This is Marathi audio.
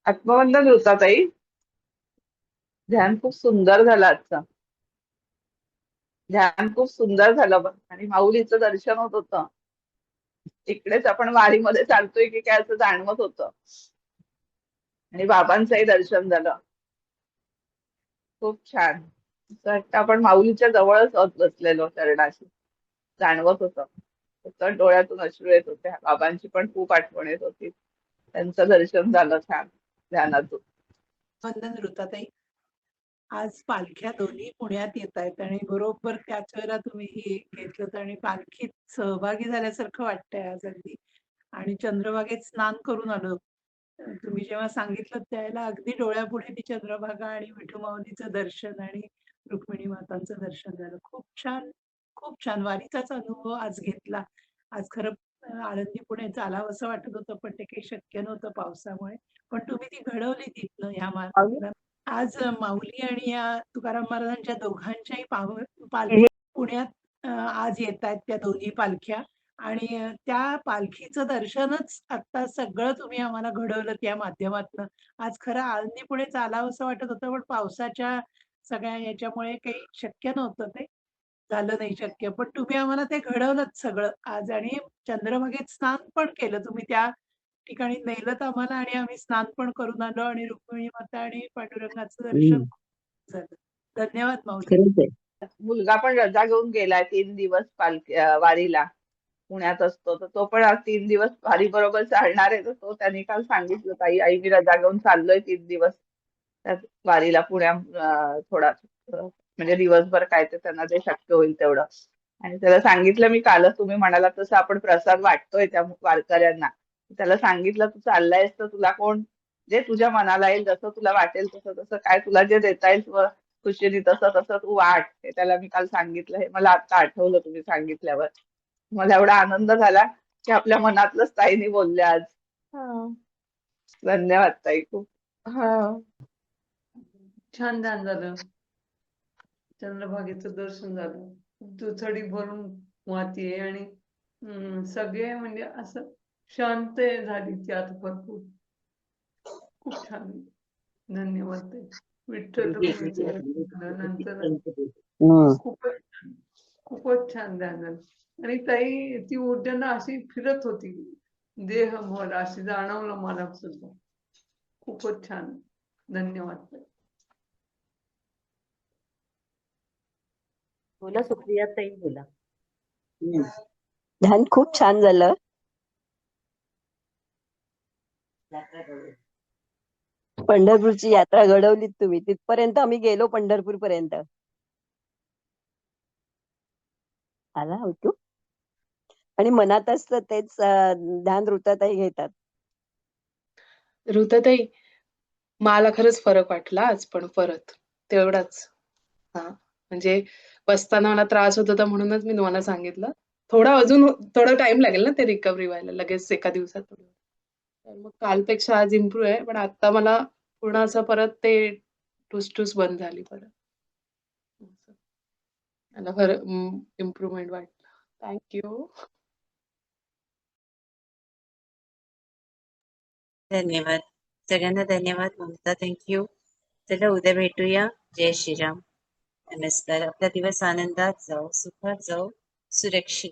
आत्मवंदन होता ताई. ध्यान खूप सुंदर झालं आजचं. ध्यान खूप सुंदर झालं बघ. आणि माऊलीचं दर्शन होत होतं. इकडेच आपण वारीमध्ये चालतोय की काय असं जाणवत होतं. आणि बाबांचंही दर्शन झालं. खूप छान. असं वाटतं आपण माऊलीच्या जवळच आहोत बसलेलो चरणाशी. जाणवत होतं. तर डोळ्यातून अश्रू येत होते. बाबांची पण खूप आठवण येत होती. त्यांचं दर्शन झालं छान ध्यानातून. वंदन ऋताताई. आज पालख्या दोन्ही पुण्यात येत आहेत आणि बरोबर त्याच वेळेला तुम्ही हे घेतलं आणि पालखीत सहभागी झाल्यासारखं वाटतंय आज अगदी. आणि चंद्रभागेत स्नान करून आलो. तुम्ही जेव्हा सांगितलं त्यावेळेला अगदी डोळ्यापुढे ती चंद्रभागा आणि विठू माऊलीचं दर्शन आणि रुक्मिणी मातांचं दर्शन झालं. खूप छान, खूप छान वारीचाच अनुभव आज घेतला. आज खरं आळंदी पुणे चालावसं वाटत होतं, पण ते काही शक्य नव्हतं पावसामुळे. पण तुम्ही ती घडवली तिथनं ह्या मार्गाला. आज माऊली आणि या तुकाराम महाराजांच्या दोघांच्याही पालख्या पुण्यात आज येतायत त्या दोन्ही पालख्या. आणि त्या पालखीचं दर्शनच आता सगळं तुम्ही आम्हाला घडवलं त्या माध्यमातनं. आज खरं आळंदी पुणे चालावसं वाटत होतं, पण पावसाच्या सगळ्या याच्यामुळे काही शक्य नव्हतं ते. झालं नाही शक्य. पण तुम्ही आम्हाला ते घडवलंच सगळं आज आणि चंद्रभागेत स्नान पण केलं तुम्ही. त्या ठिकाणी नेलत आम्हाला आणि आम्ही स्नान पण करून आलो आणि रुक्मिणी माता आणि पांडुरंगाचं दर्शन झालं. धन्यवाद माऊली. खरंच आहे. मुलगा पण रजा घेऊन गेलाय 3 दिवस वारीला. पुण्यात असतो तर तो पण आज 3 दिवस वारी बरोबर चालणार आहे. तर तो त्यांनी काल सांगितलं, ताई आई मी रजा घेऊन चाललोय 3 दिवस त्या वारीला थोडा म्हणजे दिवसभर काय ते त्यांना जे शक्य होईल तेवढं. आणि त्याला सांगितलं मी कालच, तुम्ही म्हणाला तसं आपण प्रसाद वाटतोय त्या वारकऱ्यांना. त्याला सांगितलं तू चाललायस तर तुला कोण जे तुझ्या मनाला येईल, जसं तुला वाटेल तसं तसं काय तुला जे देता येईल खुशीने तसं तसं तू वाट. हे त्याला मी काल सांगितलं. हे मला आता आठवलं तुम्ही सांगितल्यावर. मला एवढा आनंद झाला की आपल्या मनातलंच ताईनी बोलल्या आज. हा. धन्यवाद ताई खूप. हा. छान ध्यान झालं. चंद्रभागेचं दर्शन झालं. दुथडी भरून वाहतीये आणि सगळे म्हणजे असं शांत झाली ती आता भरपूर. खूप छान. धन्यवाद ताई. विठ्ठल नंतर खूपच छान, खूपच छान ध्यान झालं. आणि ताई ती ऊर्जा ना अशी फिरत होती देह भर, अशी जाणवलं मला सुद्धा. खूपच छान. धन्यवाद ताई. बोला सुप्रिया ताई बोला. ध्यान खूप छान झालं. पंढरपूरची यात्रा घडवलीत तुम्ही. तिथपर्यंत आम्ही गेलो, पंढरपूर पर्यंत आला होतो. आणि मनात असतं तेच ध्यान ऋताताई घेतात. ऋताताई मला खरंच फरक वाटला आज, पण परत तेवढाच. म्हणजे बसताना मला त्रास होत होता म्हणूनच मी तुम्हाला सांगितलं. अजून थोडा टाइम लागेल ना ते रिकव्हरी व्हायला, लगेच एका दिवसात. तर मग कालपेक्षा आज इम्प्रूव्ह आहे, पण आता मला पूर्ण असं परत ते ठुसठुस बंद झाली परत. मला इम्प्रूव्हमेंट वाटलं. थँक्यू. धन्यवाद सगळ्यांना. धन्यवाद ममता. थँक्यू. चला उद्या भेटूया. जय श्रीराम. नमस्कार. आपला दिवस आनंदात जाओ, सुखात जाओ, सुरक्षित